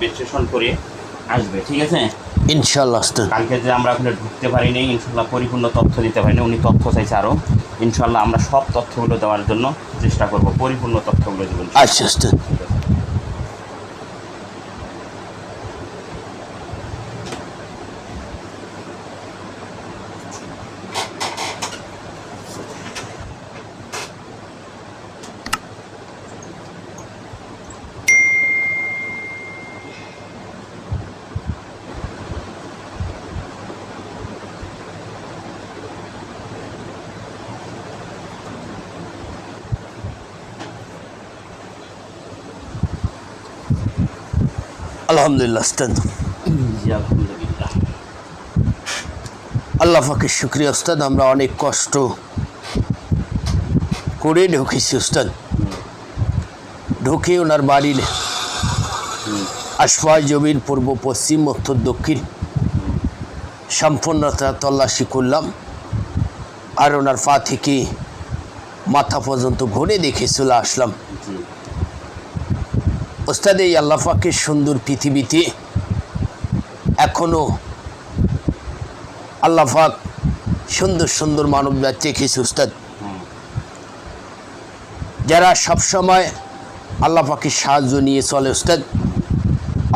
বিশ্লেষণ করে আসবে, ঠিক আছে ইনশাআল্লাহ। কালকে যে আমরা ওখানে ঢুকতে পারিনি, ইনশাল্লাহ পরিপূর্ণ তথ্য দিতে পারিনি, উনি তথ্য চাইছে আরও, ইনশাল্লাহ আমরা সব তথ্যগুলো দেওয়ার জন্য চেষ্টা করব, পরিপূর্ণ তথ্যগুলো দেবেন। আচ্ছা। আলহামদুলিল্লাহ উস্তাদ, আলহামদুলিল্লাহ, আল্লাহ পাকের শুকরিয়া উস্তাদ। আমরা অনেক কষ্ট করে ঢুকেছি উস্তাদ। ঢুকে ওনার বাড়ির আশপাশ জমির পূর্ব পশ্চিম উত্তর দক্ষিণ সম্পূর্ণতা তল্লাশি করলাম, আর ওনার পা থেকে মাথা পর্যন্ত ঘুরে দেখে চলে আসলাম। ওস্তাদ, এই আল্লাহ পাকের সুন্দর পৃথিবীতে এখনও আল্লাহ পাক সুন্দর সুন্দর মানব জাতি রেখেছে উস্তাদ, যারা সবসময় আল্লাহ পাকের সাহায্য নিয়ে চলে উস্তাদ,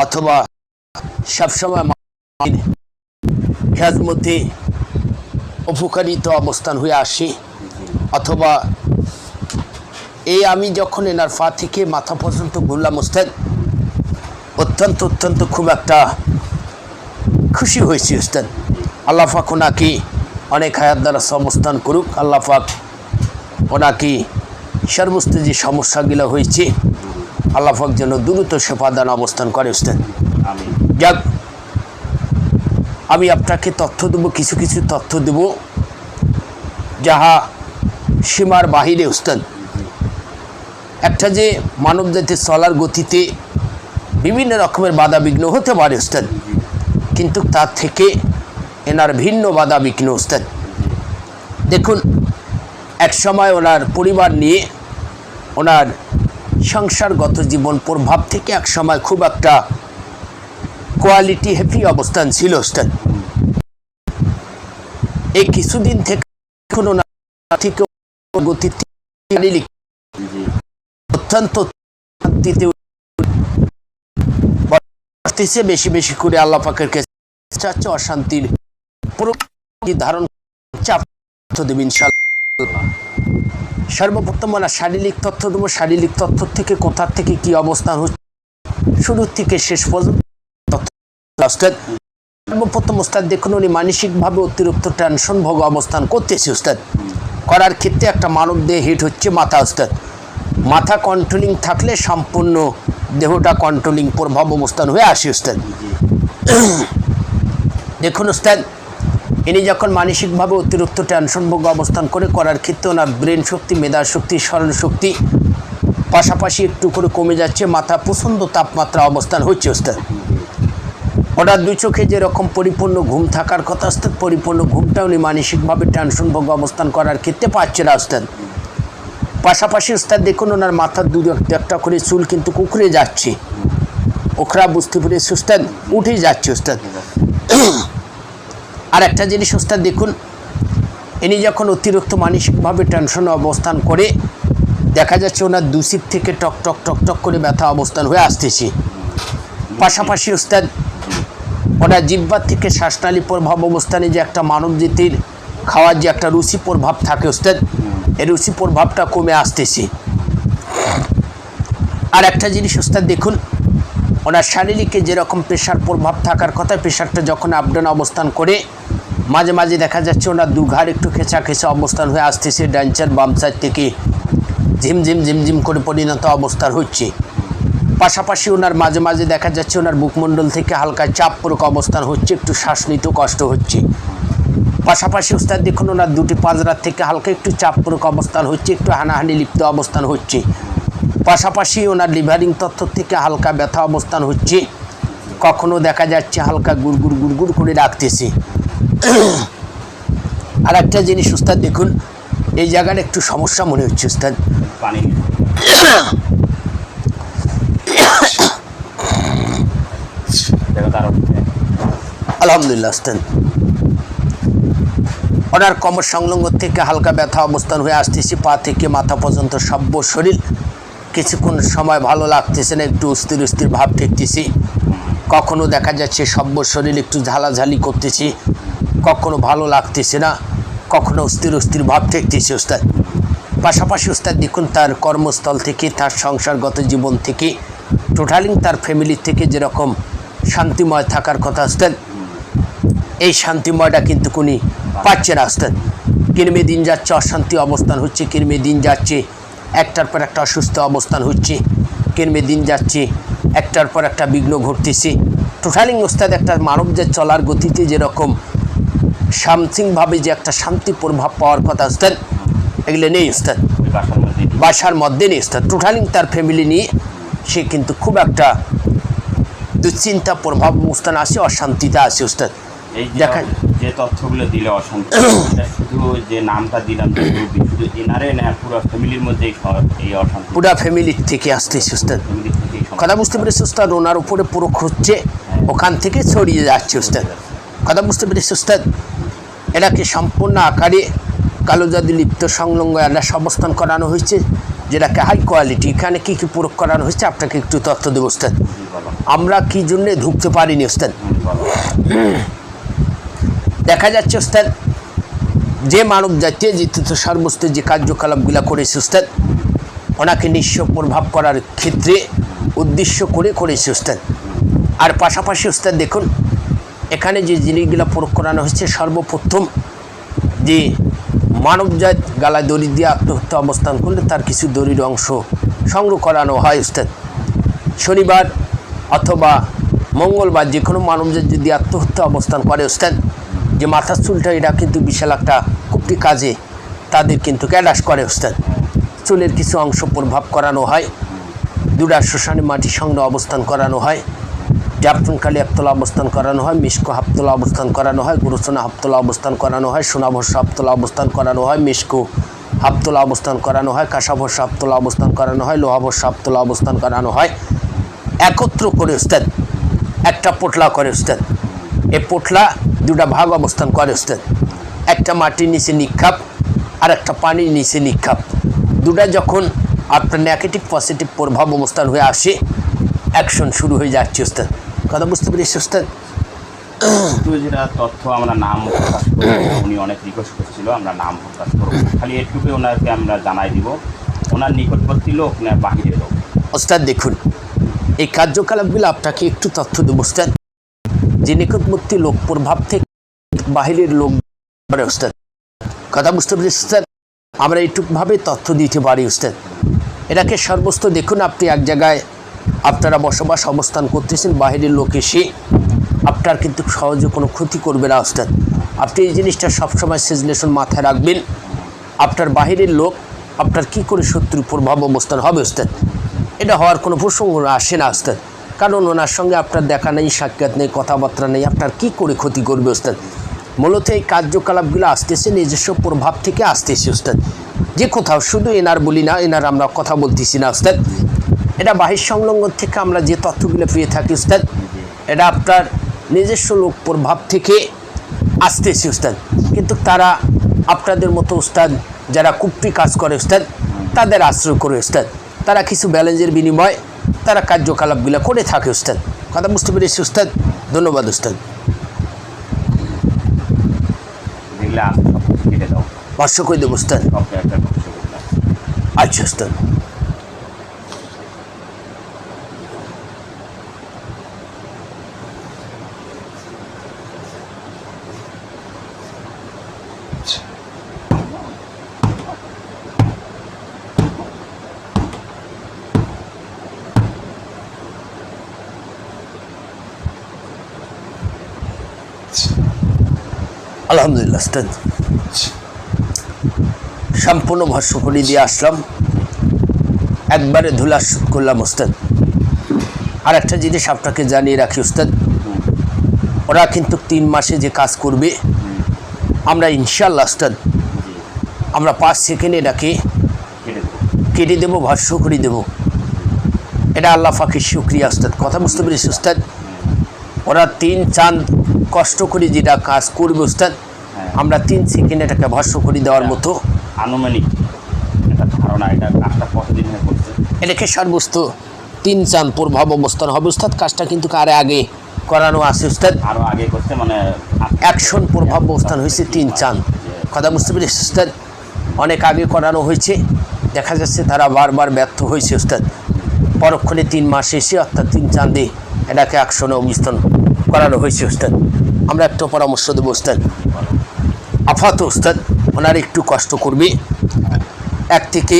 অথবা সবসময় খেজমতে উপকারিত অবস্থান হয়ে আসে, অথবা এই আমি যখন এনার পা থেকে মাথা পর্যন্ত ঘুরলাম উস্তাদ, অত্যন্ত খুব একটা খুশি হয়েছি উস্তাদ। আল্লাহ পাক ওনাকে অনেক হায়াত দ্বারা অবস্থান করুক। আল্লাহ পাক ওনাকে সর্বস্ত যে সমস্যাগুলো হয়েছে আল্লাহ পাক যেন দ্রুত সেপাদান অবস্থান করে উস্তাদ। যাক, আমি আপনাকে তথ্য দেবো, কিছু তথ্য দেব যাহা সীমার বাহিরে উস্তাদ। একটা যে মানব জাতির চলার গতিতে বিভিন্ন রকমের বাধা বিঘ্ন হতে পারে উস্তাদ, কিন্তু তার থেকে এনার ভিন্ন বাধা বিঘ্ন উস্তাদ। দেখুন, এক সময় ওনার পরিবার নিয়ে ওনার সংসারগত জীবন প্রভাব থেকে এক সময় খুব একটা কোয়ালিটি হ্যাপি অবস্থান ছিল উস্তাদ। এই কিছুদিন থেকে ওনার থেকে গতিতে অত্যন্ত বেশি করে আল্লাহ পাকের কাছে অশান্তির ধারণ চাপ দেবেন ইনশাআল্লাহ। সর্বপ্রথম আমরা শারীরিক তথ্য দেবো। শারীরিক তথ্য থেকে কোথার থেকে কি অবস্থান হচ্ছে শুরু থেকে শেষ পর্যন্ত সর্বপ্রথম উস্তাদ দেখুন, উনি মানসিকভাবে অতিরিক্ত টেনশন ভোগ অবস্থান করতেছে উস্তাদ। করার ক্ষেত্রে একটা মানব দেহে হিট হচ্ছে মাথা উস্তাদ। মাথা কন্ট্রোলিং থাকলে সম্পূর্ণ দেহটা কন্ট্রোলিং প্রভাব অবস্থান হয়ে আসে উস্তাদ। দেখুন উস্তাদ, ইনি যখন মানসিকভাবে অতিরিক্ত টেনশন ভোগ অবস্থান করে করার ক্ষেত্রে ওনার ব্রেন শক্তি, মেধা শক্তি, স্মরণ শক্তি পাশাপাশি একটু করে কমে যাচ্ছে, মাথা প্রচণ্ড তাপমাত্রা অবস্থান হচ্ছে উস্তাদ। ওনার দুই চোখে যেরকম পরিপূর্ণ ঘুম থাকার কথা উস্তাদ, পরিপূর্ণ ঘুমটা উনি মানসিকভাবে টেনশন ভোগ অবস্থান করার ক্ষেত্রে পাচ্ছে না উস্তাদ। পাশাপাশি উস্তাদ দেখুন, ওনার মাথার দু একটা করে চুল কিন্তু কুকড়ে যাচ্ছে, ওখরা বুঝতে পেরেছি উস্তাদ, উঠে যাচ্ছে উস্তাদ। আর একটা জিনিস উস্তাদ দেখুন, ইনি যখন অতিরিক্ত মানসিকভাবে টেনশনে অবস্থান করে দেখা যাচ্ছে ওনার দুসিক থেকে টক টক করে ব্যথা অবস্থান হয়ে আসতেছে। পাশাপাশি উস্তাদ ওনার জিহ্বার থেকে শ্বাসনালী প্রভাব অবস্থানে যে একটা মানব জাতির খাওয়ার যে একটা রুচি প্রভাব থাকে উস্তাদ, এই রুচি প্রভাবটা কমে আসতেছে। আর একটা জিনিস উস্তাদ দেখুন, ওনার শারীরিকে যেরকম প্রেশার প্রভাব থাকার কথা, প্রেশারটা যখন আপডাউন অবস্থান করে মাঝে মাঝে দেখা যাচ্ছে ওনার দুঘাড় একটু খেঁচা অবস্থান হয়ে আসতেছে, ডান সাইড বাম সাইড থেকে ঝিমঝিম করে পরিণত অবস্থার হচ্ছে। পাশাপাশি ওনার মাঝে মাঝে দেখা যাচ্ছে ওনার বুকমণ্ডল থেকে হালকা চাপপূরক অবস্থান হচ্ছে, একটু শ্বাস নিতে কষ্ট হচ্ছে। পাশাপাশি উস্তাদ দেখুন, ওনার দুটি পাঁজরার থেকে হালকা একটু চাপপূরক অবস্থান হচ্ছে, একটু হানাহানি লিপ্ত অবস্থান হচ্ছে। পাশাপাশি ওনার লিভারিং তথ্য থেকে হালকা ব্যথা অবস্থান হচ্ছে, কখনো দেখা যাচ্ছে হালকা গুড়গুড় করে রাখতেছে। আর একটা জিনিস উস্তাদ দেখুন, এই জায়গার একটু সমস্যা মনে হচ্ছে উস্তাদ, পানি দেখো তার আলহামদুলিল্লাহ উস্তাদ। ওনার কোমর সংলগ্ন থেকে হালকা ব্যথা অবস্থান হয়ে আসতেছে, পা থেকে মাথা পর্যন্ত সভ্য শরীর কিছুক্ষণ সময় ভালো লাগতেছে না, একটু অস্থির অস্থির ভাব ঠেকতেছি, কখনো দেখা যাচ্ছে সভ্য শরীর একটু ঝালাঝালি করতেছি, কখনো ভালো লাগতেছে না, কখনো অস্থির অস্থির ভাব ঠেকতেছে উস্তাদ। পাশাপাশি উস্তাদ দেখুন তার কর্মস্থল থেকে, তার সংসারগত জীবন থেকে, টোটালিং তার ফ্যামিলি থেকে যেরকম শান্তিময় থাকার কথা উস্তাদ, এই শান্তিময়টা কিন্তু উনি পাচ্ছে না উস্তাদ। কিরমে দিন যাচ্ছে অশান্তি অবস্থান হচ্ছে, কিরমে দিন যাচ্ছে একটার পর একটা অসুস্থ অবস্থান হচ্ছে, কিরমে দিন যাচ্ছে একটার পর একটা বিঘ্ন ঘটতেছে। টোটালিং উস্তাদ একটা মানবদের চলার গতিতে যেরকম সামথিংভাবে যে একটা শান্তি প্রভাব পাওয়ার কথা উস্তাদ, এগুলো নেই উস্তাদ, বাসার মধ্যে নেই উস্তাদ। টোটালিং তার ফ্যামিলি নিয়ে সে কিন্তু খুব একটা দুশ্চিন্তা প্রভাব অবস্থান আসে, অশান্তিতে আসে উস্তাদ। এই যে তথ্যগুলো দিলে অশান্তি, শুধু যে নামটা দিলাম শুধু এনারে না পুরো ফ্যামিলির মধ্যে এই অশান্তি পুরা ফ্যামিলির থেকে আসতেছে উস্তাদ। কথা বুঝতে পেরেছি উস্তাদ, ওনার উপরে পুরো হচ্ছে, ওখান থেকে ছড়িয়ে যাচ্ছে উস্তাদ। কথা বুঝতে পেরেছি উস্তাদ, এটাকে সম্পূর্ণ আকারে কালো জাদু লিপ্ত সংলগ্ন অ্যালাস অবস্থান করানো হয়েছে, যেটাকে হাই কোয়ালিটি। এখানে কী কী প্রয়োগ করানো হয়েছে আপনাকে একটু তথ্য দেবো উস্তাদ। আমরা কী জন্যে ঢুকতে পারিনি উস্তাদ, দেখা যাচ্ছে উস্তাদ যে মানব জাতীয় জিত সর্বস্ত যে কার্যকলাপগুলো করেছে উস্তাদ, ওনাকে নিঃস্ব প্রভাব করার ক্ষেত্রে উদ্দেশ্য করে করেছে উস্তাদ। আর পাশাপাশি উস্তাদ দেখুন এখানে যে জিনিসগুলো প্রয়োগ করানো হয়েছে, সর্বপ্রথম যে মানবজাত গালায় দড়ি দিয়ে আত্মহত্যা অবস্থান করলে তার কিছু দড়ির অংশ সংগ্রহ করানো হয় উস্তাদ। শনিবার অথবা মঙ্গলবার যে কোনো মানবজাত যদি আত্মহত্যা অবস্থান করে উস্তাদ, যে মাথার চুলটা এটা কিন্তু বিশাল একটা কুপটি কাজে তাদের কিন্তু ক্যাডাস করে উস্তাদ। চুলের কিছু অংশ প্রভাব করানো হয়, দুটা শ্মশানে মাটি সংগ্রহ অবস্থান করানো হয়, জাফরনকালী হাফতলা অবস্থান করানো হয়, মিসকো হাফতলা অবস্থান করানো হয়, গুরুচনা হাফতলা অবস্থান করানো হয়, সোনাভস্য হাফতলা অবস্থান করানো হয়, মিসকো হাফতলা অবস্থান করানো হয়, কাঁসাভস্য হাফতলা অবস্থান করানো হয়, লোহাভস্য হাফতলা অবস্থান করানো হয়। একত্র করে উস্তাদ একটা পোটলা করে উস্তাদ। এই পোটলা দুটা ভাগ অবস্থান করে উস্তাদ, একটা মাটির নিচে নিক্ষাপ আর একটা পানির নিচে নিক্ষাপ। দুটা যখন আপনার নেগেটিভ পজিটিভ প্রভাব অবস্থান হয়ে আসে, অ্যাকশন শুরু হয়ে যাচ্ছে উস্তাদ। কথা বুঝতে পেরেছি উস্তাদ? যেটা তথ্য আমরা নাম প্রকাশ করবো, উনি অনেক রিকোয়েস্ট করছিল আমরা নাম প্রকাশ করবো, খালি এটুকু ওনাকে আমরা জানাই দিব, ওনার নিকটবর্তী লোক না বাহিরের লোক। ওস্তাদ দেখুন এই কার্যকলাপগুলো আপনাকে একটু তথ্য দেব উস্তাদ। যে নিকটবর্তী লোক প্রভাব থেকে বাহিরের লোক উস্তাদ, কথা বুঝতে পেরেছি উস্তাদ? আমরা এইটুকভাবে তথ্য দিতে পারি উস্তাদ। এটাকে সর্বস্ত দেখুন আপনি এক জায়গায় আপনারা বসবাস অবস্থান করতেছেন, বাহিরের লোক এসে আপনার কিন্তু সহজে কোনো ক্ষতি করবে না উস্তাদ। আপনি এই জিনিসটা সবসময় সিজনেশন মাথায় রাখবেন, আপনার বাহিরের লোক আপনার কি করে শত্রুর প্রভাব অবস্থান হবে উস্তাদ, এটা হওয়ার কোনো প্রসঙ্গ আসে না উস্তাদ। কারণ ওনার সঙ্গে আপনার দেখা নেই, সাক্ষাৎ নেই, কথাবার্তা নেই, আপনার কি করে ক্ষতি করবে উস্তাদ। মূলত এই কার্যকলাপগুলো আসতেছে নিজস্ব প্রভাব থেকে আসতেছে উস্তাদ। যে কোথাও শুধু এনার বলি না, এনার আমরা কথা বলতেছি না উস্তাদ, এটা বাহির সংলগ্ন থেকে আমরা যে তথ্যগুলো পেয়ে থাকি উস্তাদ, এটা আপনার নিজস্ব লোক প্রভাব থেকে আসতেছে উস্তাদ। কিন্তু তারা আপনাদের মতো উস্তাদ যারা কুপটি কাজ করে উস্তাদ, তাদের আশ্রয় করে উস্তাদ, তারা কিছু ব্যালেন্সের বিনিময়ে তারা কার্যকলাপগুলো করে থাকে উস্তাদ। কথা বুঝতে পেরেছি উস্তাদ? ধন্যবাদ উস্তাদ। পাঁচশ করে দেবো উস্তাদ। আচ্ছা উস্তাদ। আলহামদুলিল্লাহ উস্তাদ, সম্পূর্ণ ভস্মকরি দিয়ে আসলাম, একবারে ধুলাশুদ্ধ করলাম উস্তাদ। আর একটা জিনিস আপনাকে জানিয়ে রাখি উস্তাদ, ওরা কিন্তু 3 মাসে যে কাজ করবে আমরা ইনশাআল্লাহ উস্তাদ আমরা 5 সেকেন্ডে এটাকে কেটে দেবো, ভস্ম করে দেবো। এটা আল্লাহ পাকের শুকরিয়া উস্তাদ। কথা বুঝতে পেরেছি উস্তাদ? ওরা 3 চাঁদ কষ্ট করে যেটা কাজ করবে উস্তাদ, হ্যাঁ। আমরা 3 সেকেন্ড এটাকে ভস্ম করে দেওয়ার মতো আনুমানিক একটা ধারণা, এটা কাজটা কতদিন হয়ে করছে? এটাকে সর্বস্ত 3 চাঁদ প্রভাব অবস্থান হবে উস্তাদ। কাজটা কিন্তু কারে আগে করানো আছে উস্তাদ, আরও আগে করছে মানে অ্যাকশন প্রভাব অবস্থান হয়েছে 3 চাঁদ। কথা বুঝতে পেরেছি উস্তাদ? অনেক আগে করানো হয়েছে, দেখা যাচ্ছে তারা বারবার ব্যর্থ হয়েছে উস্তাদ। পরক্ষণে 3 মাস এসে অর্থাৎ 3 চাঁদে এটাকে অ্যাকশনে অবস্থান করানো হয়েছে উস্তাদ। আমরা একটা পরামর্শ দেবো উস্তাদ, আপাতত উস্তাদ ওনার একটু কষ্ট করবে, 1 থেকে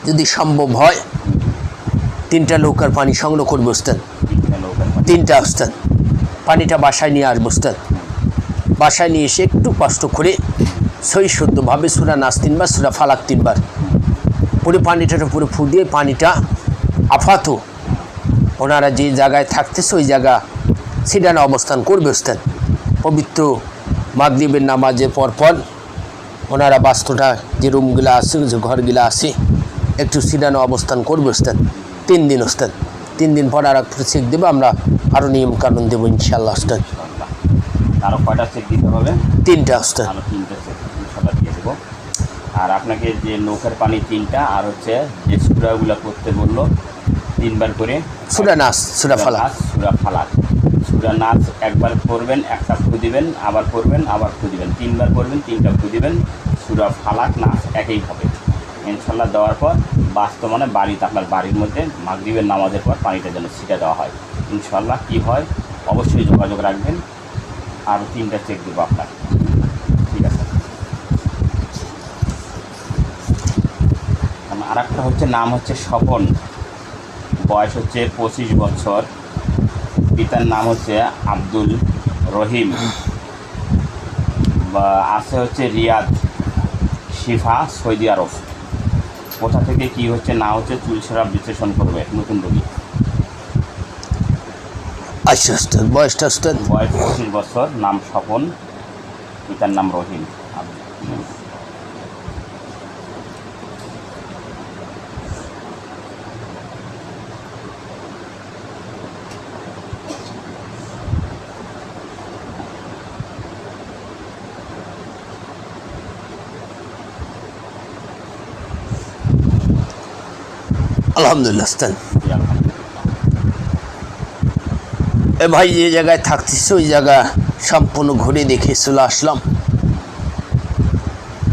যদি সম্ভব হয় 3টা নৌকার পানি সংগ্রহ করবে উস্তাদ। 3টা উস্তাদ পানিটা বাসায় নিয়ে আসবো উস্তাদ। বাসায় নিয়ে এসে একটু কষ্ট করে সই শুদ্ধভাবে সূরা নাস 3 বার, সূরা ফালাক 3 বার পুরো পানিটার উপরে ফু দিয়ে পানিটা আপাতত ওনারা যে জায়গায় থাকতেছে ওই জায়গা সিডানে অবস্থান করবে উস্তাদ। পবিত্র মাগরিবের নামাজের পরপর ওনারা বাস্তুটা যে রুমগুলো আছে, যে ঘরগুলো আছে, একটু সিডানে অবস্থান করবে উস্তাদ 3 দিন উস্তাদ। 3 দিন পর আর একটু চেক দেবো আমরা, আরও নিয়মকানুন দেবো ইনশাআল্লাহ উস্তাদ। আরও কয়টা চেক দিতে হবে? 3টা উস্তাদ। আরও 3টা চেক ইনশাআল্লাহ দিয়ে দেবো। আর আপনাকে যে নৌকার পানি 3টা, আর হচ্ছে যে সুরাগুলো করতে বললো 3 বার করে সূরা নাস, সূরা ফালাক। সূরা ফালাক, সূরা নাস একবার করবেন, একটা ফু দিবেন, আবার করবেন, আবার ফু দিবেন, 3 বার করবেন, 3টা ফু দিবেন। সূরা ফালাক নাস একই হবে ইনশাআল্লাহ। দেওয়ার পর বাস্তমানে বাড়িতে, আপনার বাড়ির মধ্যে মাগরিবের নামাজের পর পানিটা যেন ছিটা দেওয়া হয় ইনশাআল্লাহ। কী হয় অবশ্যই যোগাযোগ রাখবেন। আরও 3টা চেক দেবো আপনার, ঠিক আছে? আর একটা হচ্ছে নাম হচ্ছে স্বপন, বয়স হচ্ছে 25 বছর, পিতার নাম হচ্ছে আব্দুল রহিম, বা আছে হচ্ছে রিয়াদ, শিফা, সৌদি আরব। কোথা থেকে কি হচ্ছে না হচ্ছে চুলছেরা বিশ্লেষণ করবে নতুন রোগী। আচ্ছা উস্তাদ, বয়সটা উস্তাদ? বয়স 25 বছর, নাম স্বপন, পিতার নাম রহিম। আলহামদুলিল্লাহ উস্তাদ। এ ভাই যে জায়গায় থাকতেছে ওই জায়গা সম্পূর্ণ ঘুরে দেখে চলে আসলাম,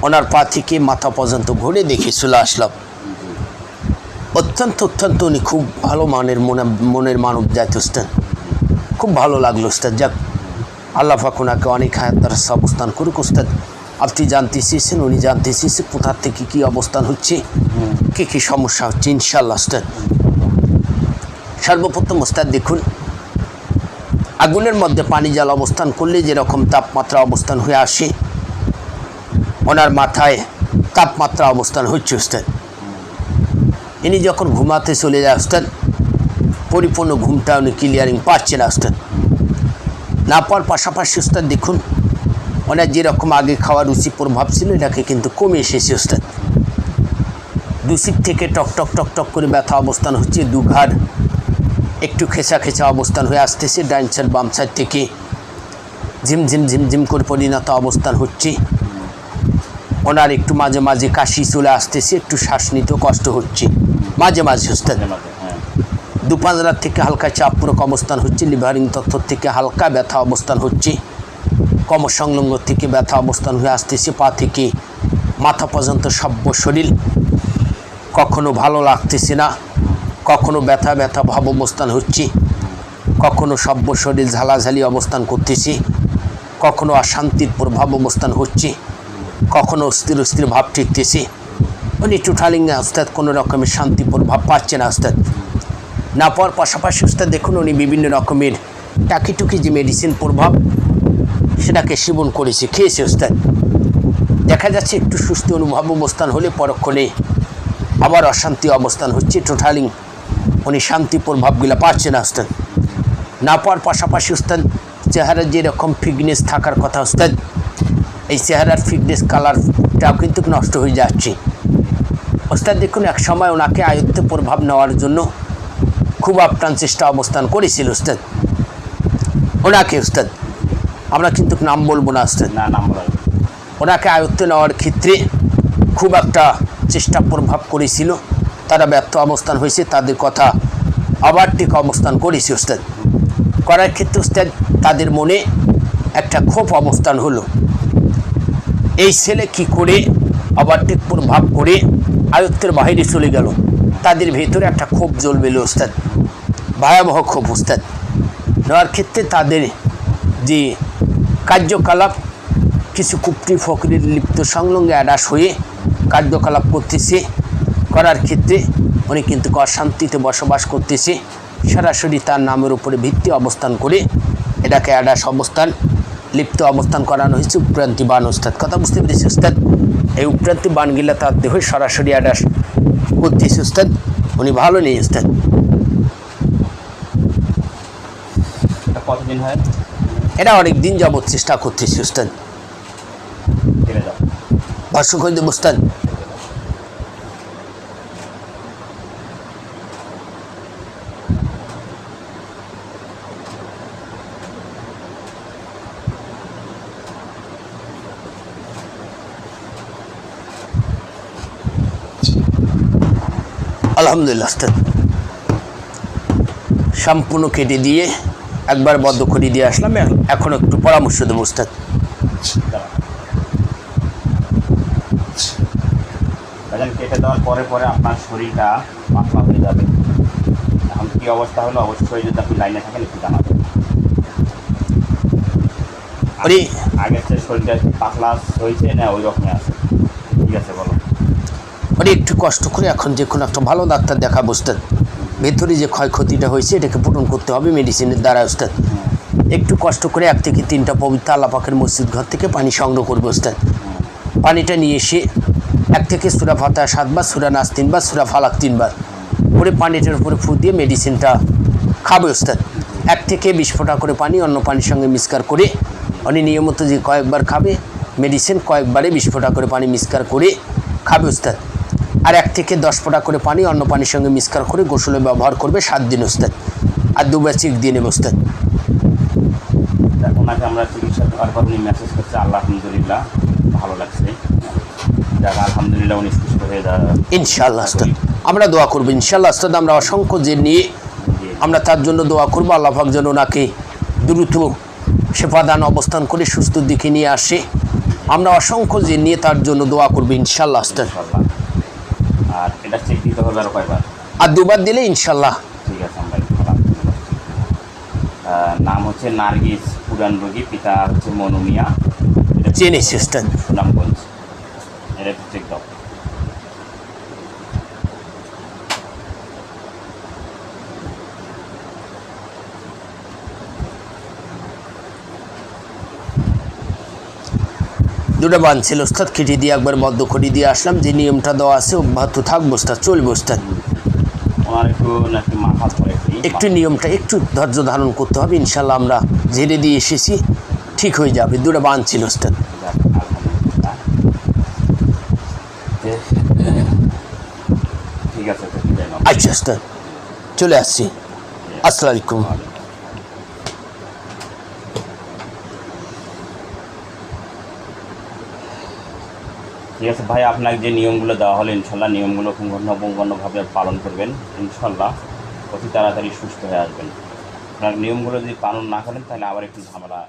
ওনার পা থেকে মাথা পর্যন্ত ঘুরে দেখে চলে আসলাম। অত্যন্ত উনি খুব ভালো মনের মানব জাতি উস্তাদ, খুব ভালো লাগলো উস্তাদ। যাক আল্লাহ পাক ওনাকে অনেক হায়াত অবস্থান করুক উস্তাদ। আপনি জানতে চেয়েছেন, উনি জানতে চেয়েছে কোথার থেকে কী অবস্থান হচ্ছে, কী সমস্যা হচ্ছে ইনশাআল্লাহ উস্তাদ। সর্বপ্রথম উস্তাদ দেখুন, আগুনের মধ্যে পানি জাল অবস্থান করলে যেরকম তাপমাত্রা অবস্থান হয়ে আসে, ওনার মাথায় তাপমাত্রা অবস্থান হচ্ছে উস্তাদ। ইনি যখন ঘুমাতে চলে যায় উস্তাদ, পরিপূর্ণ ঘুমটা উনি ক্লিয়ারিং পাচ্ছে না উস্তাদ। না পাওয়ার পাশাপাশি উস্তাদ দেখুন, ওনার যেরকম আগে খাওয়ার রুচি প্রভাব ছিল এটাকে কিন্তু কমে এসেছে উস্তাদ। দুশির থেকে টক টক টক টক করে ব্যথা অবস্থান হচ্ছে, দুঘাড় একটু খেঁচা অবস্থান হয়ে আসতেছে, ডাইন সাইড বাম সাইড থেকে ঝিমঝিম করে পরিণত অবস্থান হচ্ছে। ওনার একটু মাঝে মাঝে কাশি চলে আসতেছে, একটু শ্বাস নিতেও কষ্ট হচ্ছে মাঝে মাঝে উস্তাদ। দুপাঁজরার থেকে হালকা চাপপূরক অবস্থান হচ্ছে, লিভারিং তথ্য থেকে হালকা ব্যথা অবস্থান হচ্ছে, কোমর সংলগ্ন থেকে ব্যথা অবস্থান হয়ে আসতেছে, পা থেকে মাথা পর্যন্ত সভ্য শরীর কখনো ভালো লাগতেছে না, কখনো ব্যথা ভাব অবস্থান হচ্ছে, কখনো সভ্য শরীর ঝালাঝালি অবস্থান করতেছে, কখনো অশান্তির প্রভাব অবস্থান হচ্ছে, কখনো অস্থির ভাব ঠেকতেছে। উনি টোটালি উস্তাদ কোনো রকমের শান্তি প্রভাব পাচ্ছে না উস্তাদ। না পাওয়ার পাশাপাশি উস্তাদ দেখুন, উনি বিভিন্ন রকমের টাকিটুকি যে মেডিসিন প্রভাব সেটাকে সেবন করেছে, খেয়েছে উস্তাদ। দেখা যাচ্ছে একটু সুস্থ অনুভব অবস্থান হলে পরক্ষণে আবার অশান্তি অবস্থান হচ্ছে, টোটালি উনি শান্তি প্রভাবগুলো পাচ্ছে না উস্তাদ। না পাওয়ার পাশাপাশি উস্তাদ চেহারার যেরকম ফিটনেস থাকার কথা উস্তাদ, এই চেহারার ফিটনেস কালারটাও কিন্তু নষ্ট হয়ে যাচ্ছে উস্তাদ। দেখুন এক সময় ওনাকে আয়ত্তে প্রভাব নেওয়ার জন্য খুব আপ্রাণ চেষ্টা অবস্থান করেছিল উস্তাদ, ওনাকে উস্তাদ আমরা কিন্তু নাম বলবো না উস্তাদ, না নাম বলা যাবে না। ওনাকে আয়ত্তে নেওয়ার ক্ষেত্রে খুব একটা চেষ্টা প্রভাব করেছিল, তারা ব্যর্থ অবস্থান হয়েছে, তাদের কথা আবার ঠিক অবস্থান করেছে উস্তাদ। করার ক্ষেত্রে উস্তাদ তাদের মনে একটা ক্ষোভ অবস্থান হলো, এই ছেলে কি করে আবার ঠিক প্রভাব করে আয়ত্তের বাইরে চলে গেল, তাদের ভেতরে একটা ক্ষোভ জ্বলবে উস্তাদ, ভয়াবহ ক্ষোভ উস্তাদ। নেওয়ার ক্ষেত্রে তাদের যে কার্যকলাপ কিছু কুপটি ফকরির লিপ্ত সংলগ্নে অ্যাডাস হয়ে কার্যকলাপ করতেছে, করার ক্ষেত্রে উনি কিন্তু অশান্তিতে বসবাস করতেছে, সরাসরি তার নামের উপরে ভিত্তি অবস্থান করে এটাকে অ্যাডাস অবস্থান লিপ্ত অবস্থান করানো হয়েছে উপক্রান্তি বান উস্তাদ। কথা বুঝতে পেরেছি উস্তাদ? এই উপক্রান্তি বানগুলা তার দেহ সরাসরি অ্যাডাস করতেছে উস্তাদ, উনি ভালো নেই উস্তাদ। এটা কতদিন হয়? এটা অনেক দিন যাবৎ চেষ্টা করতেছি উস্তাদ, ছেড়ে যাও। ভাষ্য করে দেব উস্তাদ। আলহামদুলিল্লাহ উস্তাদ, সম্পূর্ণ কেটে দিয়ে একবার বদ্ধ করে দিয়ে আসলাম, এখন একটু পরামর্শ দেবো উস্তাদ। ভাইজান কেটে দেওয়ার পরে পরে আপনার শরীরটা পাতলা হয়ে যাবে। এখন কী অবস্থা হলো অবশ্যই যদি আপনি লাইনে থাকেন একটু জানাবেন। উনি আগের চেয়ে শরীরটা একটু পাতলা হয়েছে না ওই রকমই আছে? ঠিক আছে বলো। উনি একটু কষ্ট করে এখন যে কোনো একটা ভালো ডাক্তার দেখাবো উস্তাদ, ভেতরে যে ক্ষয়ক্ষতিটা হয়েছে এটাকে পূরণ করতে হবে মেডিসিনের দ্বারা উস্তাদ। একটু কষ্ট করে 1 থেকে 3টা পবিত্র আল্লাহ পাকের মসজিদ ঘর থেকে পানি সংগ্রহ করবে উস্তাদ। পানিটা নিয়ে এসে 1 থেকে সূরা ফাতিহা 7 বার, সূরা নাস 3 বার, সূরা ফালাক 3 বার করে পানিটার উপরে ফু দিয়ে মেডিসিনটা খাবে উস্তাদ। 1 থেকে 20 ফোঁটা করে পানি অন্য পানির সঙ্গে মিক্সকার করে উনি নিয়মিত যে কয়েকবার খাবে মেডিসিন, কয়েকবারে 20 ফোঁটা করে পানি মিক্সকার করে খাবে উস্তাদ। আর 1 থেকে 10 ফোঁটা করে পানি অন্য পানির সঙ্গে মিক্সকার করে গোসলে ব্যবহার করবে 7 দিন উস্তাদ, আর 2 বার চিক দিয়ে নেবে উস্তাদ। ওনাকে আমরা চিকিৎসা করার পর উনি মেসেজ করছে আল্লাহ আলহামদুলিল্লাহ ভালো লাগছে, যাক আলহামদুলিল্লাহ উনি সুস্থ হয়ে যাবে ইনশাআল্লাহ উস্তাদ, আমরা দোয়া করবো ইনশাআল্লাহ উস্তাদ। আমরা অসংখ্য যে নিয়ে আমরা তার জন্য দোয়া করবো, আল্লাহ পাক যেন ওনাকে দ্রুত সেফাদান অবস্থান করে সুস্থ দিকে নিয়ে আসে। আমরা অসংখ্য যে নিয়ে তার জন্য দোয়া করবো ইনশাআল্লাহ উস্তাদ। ইনশাআল্লাহ। আর এটা চেক দিতে হবে আর কয়বার? আর 2 বার দিলে ইনশাআল্লাহ। ঠিক আছে আমরা নাম হচ্ছে নার্গিস, পুরান রোগী, পিতা হচ্ছে মনু মিয়া, জেনেছি উস্তাদ। সুনামগঞ্জ। এটা একটু চেক দাও। দুটো বান ছিল উস্তাদ, কেটে দিয়ে একবার বদ্ধ করে দিয়ে আসলাম, যে নিয়মটা দেওয়া আছে অব্যাহত থাকবো উস্তাদ, চলবে উস্তাদ। ওনার একটু নাকি মাথা ধরে একটু নিয়মটা একটু ধৈর্য ধারণ করতে হবে, ইনশাআল্লাহ আমরা ঝেড়ে দিয়ে এসেছি, ঠিক হয়ে যাবে। 2টা বান ছিল উস্তাদ। ঠিক আছে তো বিদায় নাও। আচ্ছা উস্তাদ, চলে আসছি। আসসালামু আলাইকুম। ঠিক আছে ভাই, আপনাকে যে নিয়মগুলো দেওয়া হলো ইনশাল্লাহ নিয়মগুলো পুঙ্খানুপুঙ্খভাবে পালন করবেন, ইনশাল্লাহ অতি তাড়াতাড়ি সুস্থ হয়ে আসবেন। আপনার নিয়মগুলো যদি পালন না করেন তাহলে আবার একটু ঝামেলা